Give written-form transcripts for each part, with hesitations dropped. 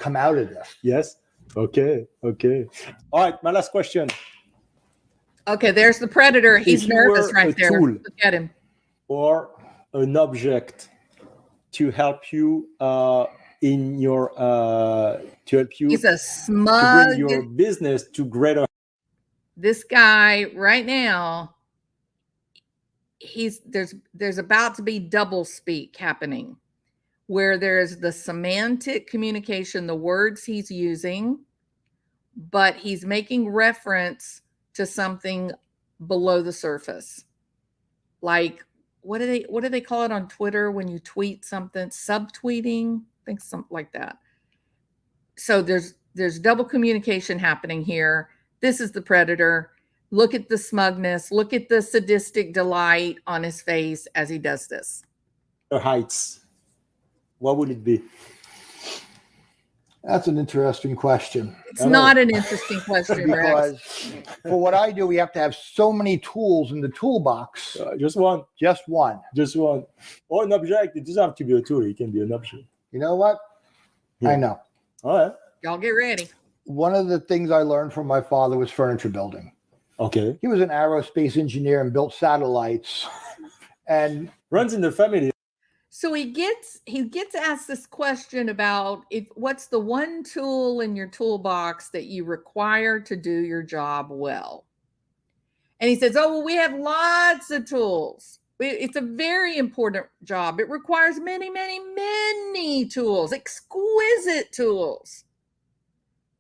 come out of this. Yes. Okay. All right. My last question. Okay, there's the predator. He's nervous right there. Tool Look at him. or an object to help you in your to help you He's a to smug. bring your business to greater. This guy right now, there's about to be double speak happening, where there's the semantic communication, the words he's using, but he's making reference to something below the surface. Like, what do they call it on Twitter when you tweet something? Subtweeting? I think something like that. So there's double communication happening here. This is the predator. Look at the smugness. Look at the sadistic delight on his face as he does this. Heights. What would it be? That's an interesting question. It's not an interesting question, Rex. Because for what I do, we have to have so many tools in the toolbox. Just one. Just one. Or an object. It doesn't have to be a tool. It can be an object. You know what? Yeah. I know. All right. Y'all get ready. One of the things I learned from my father was furniture building. Okay. He was an aerospace engineer and built satellites. And runs in the family. So he gets asked this question about what's the one tool in your toolbox that you require to do your job well? And he says, oh, well, we have lots of tools. It's a very important job. It requires many, many, many tools, exquisite tools.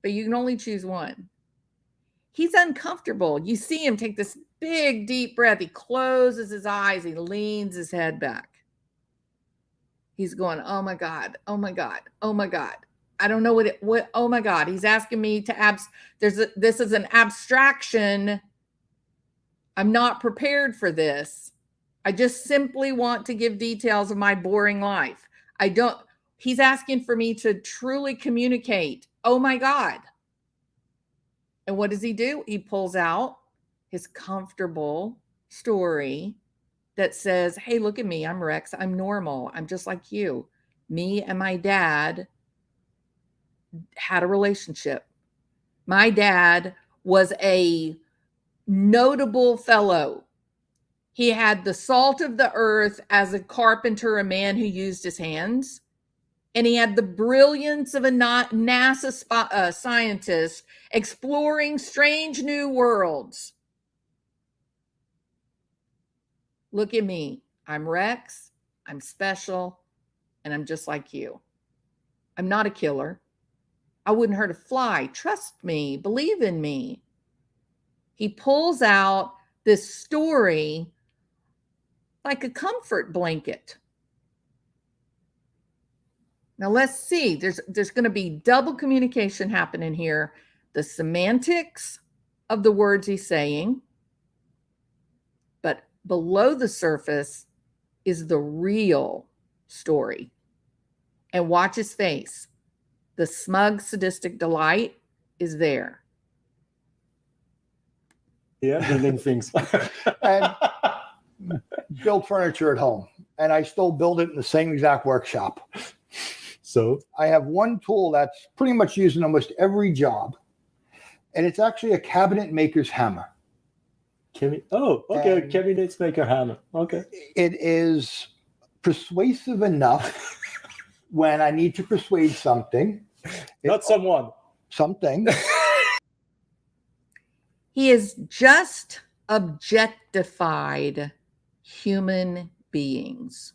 But you can only choose one. He's uncomfortable. You see him take this big, deep breath. He closes his eyes. He leans his head back. He's going, oh my God, oh my God, oh my God. I don't know what, oh my God. He's asking me to this is an abstraction. I'm not prepared for this. I just simply want to give details of my boring life. He's asking for me to truly communicate. Oh my God. And what does he do? He pulls out his comfortable story that says, hey, look at me. I'm Rex. I'm normal. I'm just like you. Me and my dad had a relationship. My dad was a notable fellow. He had the salt of the earth as a carpenter, a man who used his hands. And he had the brilliance of a NASA scientist exploring strange new worlds. Look at me. I'm Rex. I'm special. And I'm just like you. I'm not a killer. I wouldn't hurt a fly. Trust me. Believe in me. He pulls out this story like a comfort blanket. Now let's see. There's going to be double communication happening here. The semantics of the words he's saying, but below the surface is the real story. And watch his face. The smug, sadistic delight is there. Yeah, building things. And build furniture at home. And I still build it in the same exact workshop. So I have one tool that's pretty much used in almost every job. And it's actually a cabinet maker's hammer. Okay, cabinet maker hammer. Okay. It is persuasive enough when I need to persuade something. Not someone. Something. He has just objectified human beings.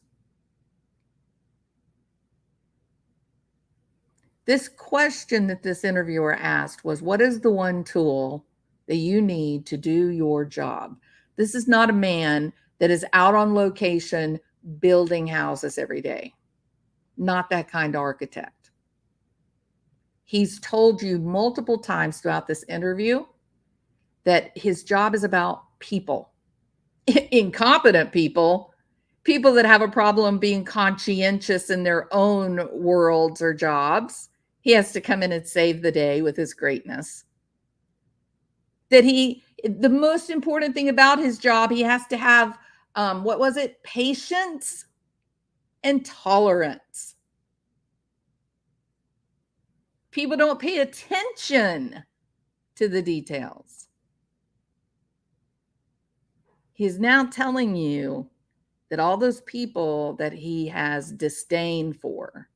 This question that this interviewer asked was, what is the one tool that you need to do your job? This is not a man that is out on location building houses every day. Not that kind of architect. He's told you multiple times throughout this interview that his job is about people, incompetent people that have a problem being conscientious in their own worlds or jobs. He has to come in and save the day with his greatness. The most important thing about his job, he has to have, patience and tolerance. People don't pay attention to the details. He's now telling you that all those people that he has disdain for,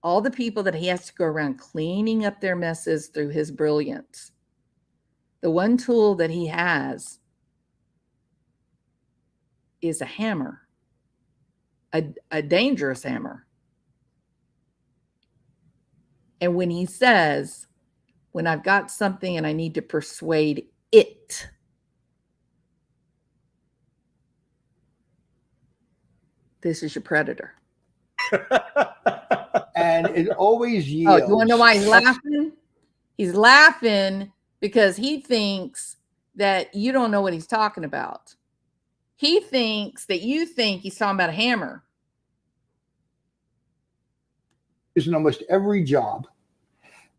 all the people that he has to go around cleaning up their messes through his brilliance, the one tool that he has is a hammer, a dangerous hammer. And when he says, when I've got something and I need to persuade it, this is your predator. And it always Oh, yields. you want to know why he's laughing? He's laughing because he thinks that you don't know what he's talking about. He thinks that you think he's talking about a hammer. Is in almost every job,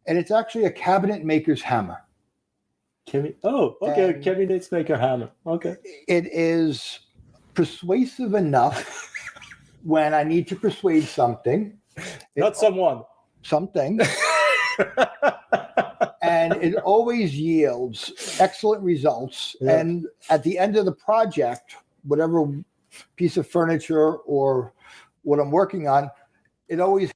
and it's actually a cabinet maker's hammer. Okay, And cabinets maker hammer. Okay. it is persuasive enough when I need to persuade something. Not someone. Something. And it always yields excellent results. Yeah. And at the end of the project, whatever piece of furniture or what I'm working on, it always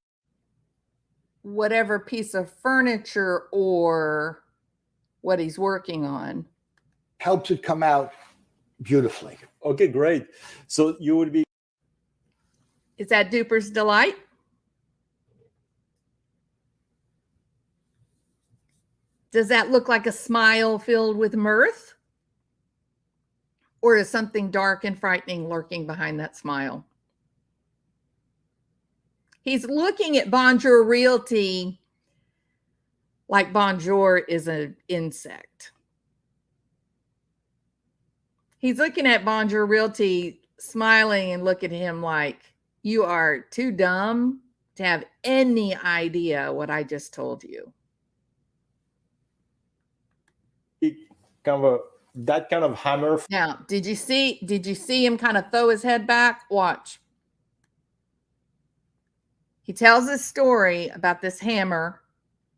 Whatever piece of furniture or what he's working on. helps it come out beautifully. Okay, great. So you would be. Is that Duper's delight? Does that look like a smile filled with mirth? Or is something dark and frightening lurking behind that smile? He's looking at Bonjour Realty like Bonjour is an insect. He's looking at Bonjour Realty, smiling and look at him like, you are too dumb to have any idea what I just told you. That kind of hammer. Now, did you see him kind of throw his head back? Watch. He tells this story about this hammer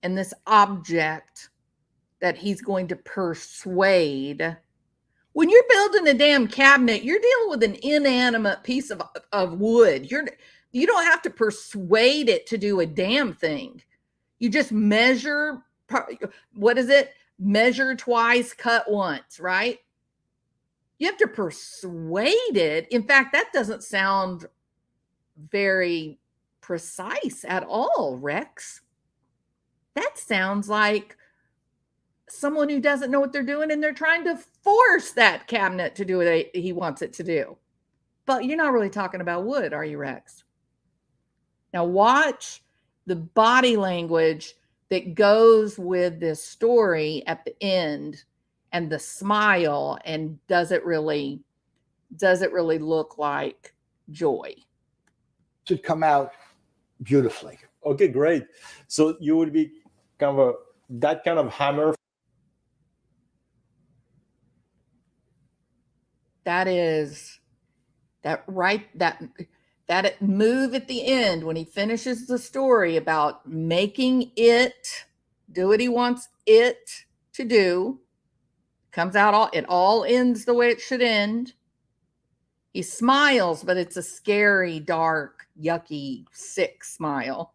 and this object that he's going to persuade. When you're building a damn cabinet, you're dealing with an inanimate piece of wood. You don't have to persuade it to do a damn thing. You just measure, what is it? Measure twice, cut once, right? You have to persuade it. In fact, that doesn't sound very precise at all, Rex. That sounds like someone who doesn't know what they're doing and they're trying to force that cabinet to do what he wants it to do. But you're not really talking about wood, are you, Rex? Now watch the body language that goes with this story at the end and the smile, and does it really look like joy? Should come out beautifully. Okay, great. So you would be that kind of hammer. That move at the end when he finishes the story about making it do what he wants it to do, comes out it all ends the way it should end. He smiles, but it's a scary, dark, yucky, sick smile.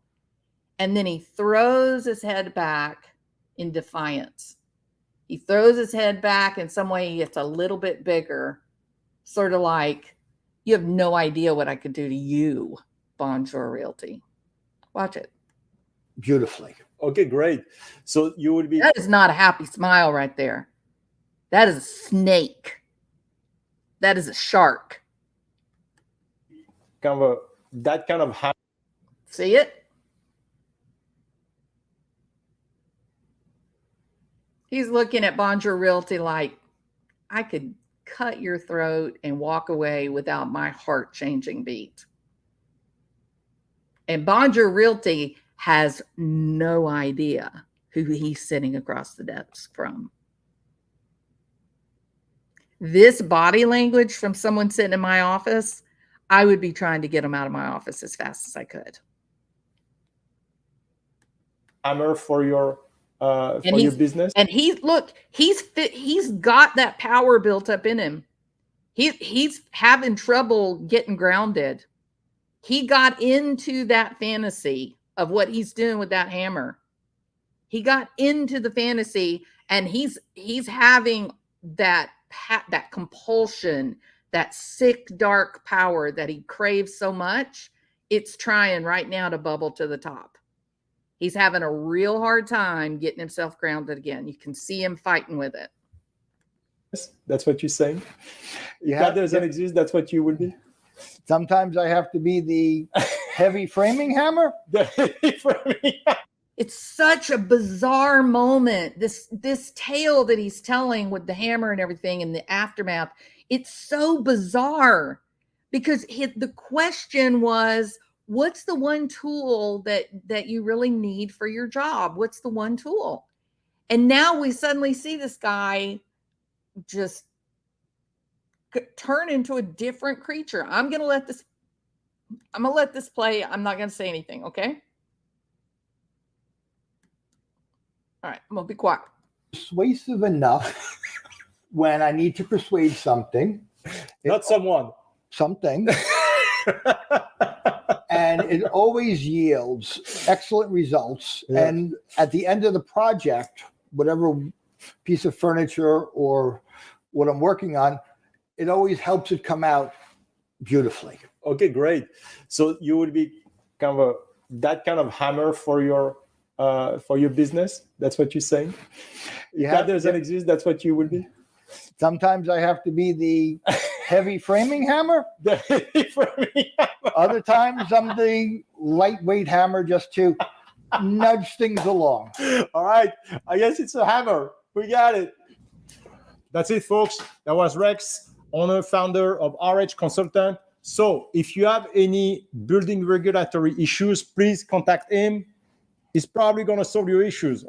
And then he throws his head back in defiance. He throws his head back in some way he gets a little bit bigger, sort of like, you have no idea what I could do to you, Bonjour Realty. Watch it. Beautifully. Okay, great. So you would be. That is not a happy smile right there. That is a snake. That is a shark. That kind of hammer. See it? He's looking at Bonjour Realty like, I could cut your throat and walk away without my heart changing beat. And Bonjour Realty has no idea who he's sitting across the desk from. This body language from someone sitting in my office, I would be trying to get him out of my office as fast as I could. hammer for your business. And he's got that power built up in him. He's having trouble getting grounded. He got into that fantasy of what he's doing with that hammer. He got into the fantasy, and he's having that compulsion, that sick, dark power that he craves so much. It's trying right now to bubble to the top. He's having a real hard time getting himself grounded again. You can see him fighting with it. That's what you're saying? If Yeah, that doesn't exist, that's what you will be? Sometimes I have to be the heavy framing hammer. It's such a bizarre moment. This tale that he's telling with the hammer and everything in the aftermath, it's so bizarre because the question was, what's the one tool that you really need for your job? What's the one tool? And now we suddenly see this guy just turn into a different creature. I'm going to let this play. I'm not going to say anything. Okay. All right. I'm going to be quiet. Persuasive enough when I need to persuade something. Not someone. Something. And it always yields excellent results. Yeah. And at the end of the project, whatever piece of furniture or what I'm working on, it always helps it come out beautifully. Okay, great. So you would be that kind of hammer for your business. That's what you're saying? If that doesn't exist, that's what you will be? Sometimes I have to be the heavy framing hammer. Other times I'm the lightweight hammer just to nudge things along. All right. I guess it's a hammer. We got it. That's it, folks. That was Rex, owner, founder of RH Consultant. So if you have any building regulatory issues, please contact him. He's probably going to solve your issues.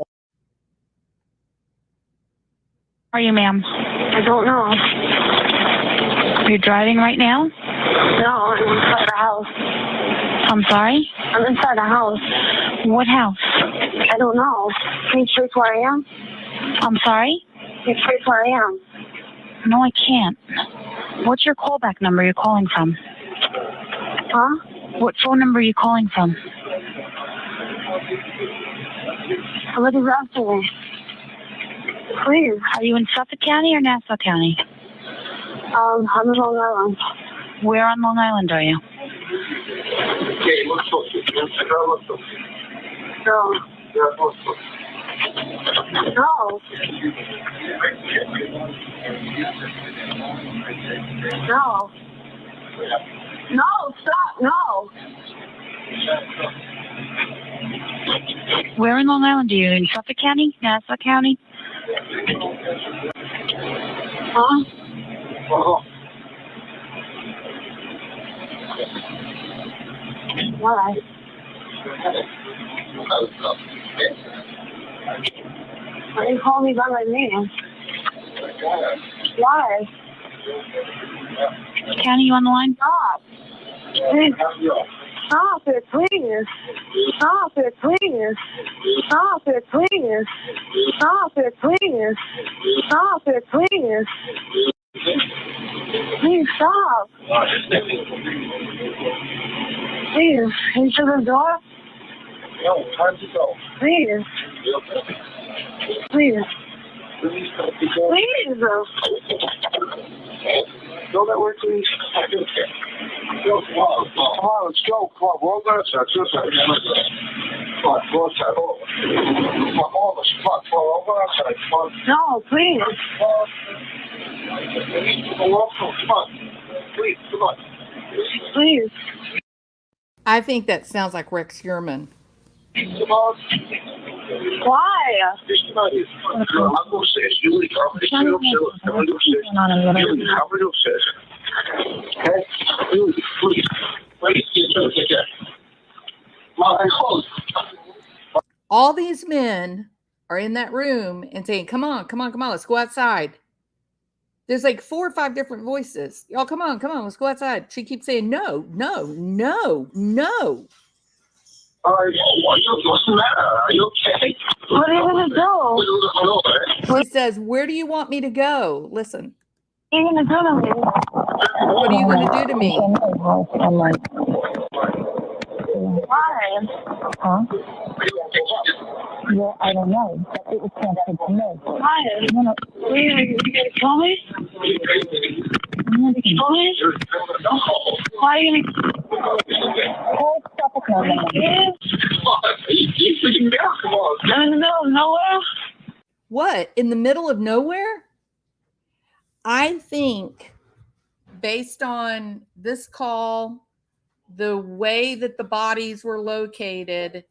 Are you, ma'am? I don't know. You're driving right now? No, I'm inside the house. I'm sorry? I'm inside the house. What house? I don't know. Can you trace where I am? I'm sorry? Can you trace where I am? No, I can't. What's your callback number you're calling from? Huh? What phone number are you calling from? Somebody's asking me. Please. Are you in Suffolk County or Nassau County? I'm in Long Island. Where on Long Island are you? No. No. No. No, stop. No. Where in Long Island are you? In Suffolk County? Nassau County? Huh? Why? Why you call me by my name? Why? County, you on the line? Stop. Please. Stop it, please. Stop it, please. Stop it, please. Stop it, please. Stop it, please. Please stop. Please, can you shut the door? No, time to go. Please. Please. Please. Go that way, please. Come on, let's go. Come on, roll that side. Come on, go outside. Come on, all of us. Come on, roll outside. Come on. No, please. Come on. Please, come on. Please. I think that sounds like Rex Heuermann. Come on. Why? I'm going to say it's you. I'm going to say okay? Please. Take care. All these men are in that room and saying, come on, let's go outside. There's like 4 or 5 different voices. Y'all, come on, let's go outside. She keeps saying, no. What's the matter? Are you okay? says, where do you want me to go? Listen. What are you gonna do to me? What are you going to do to me? I'm like, why? Huh? Well, I don't know. It was transferred to me. Why? You gonna tell me? Tell me? Why are you gonna hold stuff with me? I'm in the middle of nowhere. What? In the middle of nowhere? I think based on this call, the way that the bodies were located,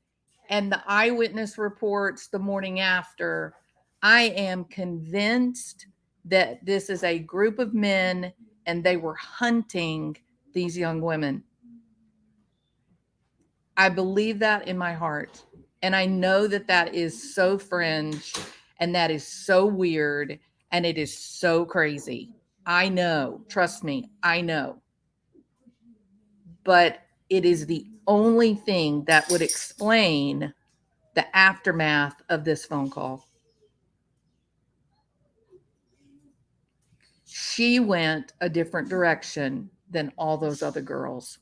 and the eyewitness reports the morning after, I am convinced that this is a group of men and they were hunting these young women. I believe that in my heart. And I know that that is so fringe and that is so weird and it is so crazy. I know, trust me, I know. But it is the only thing that would explain the aftermath of this phone call. She went a different direction than all those other girls.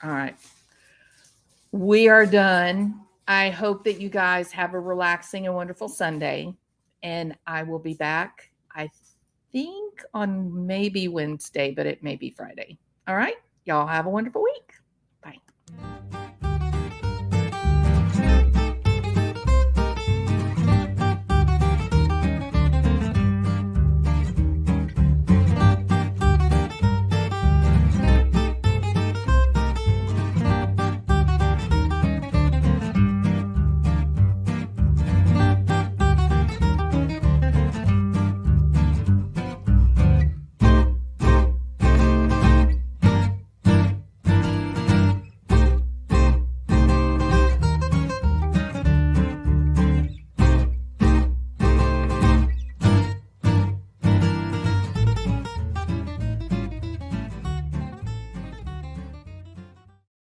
All right. We are done. I hope that you guys have a relaxing and wonderful Sunday. And I will be back, I think, on maybe Wednesday, but it may be Friday. All right. Y'all have a wonderful week.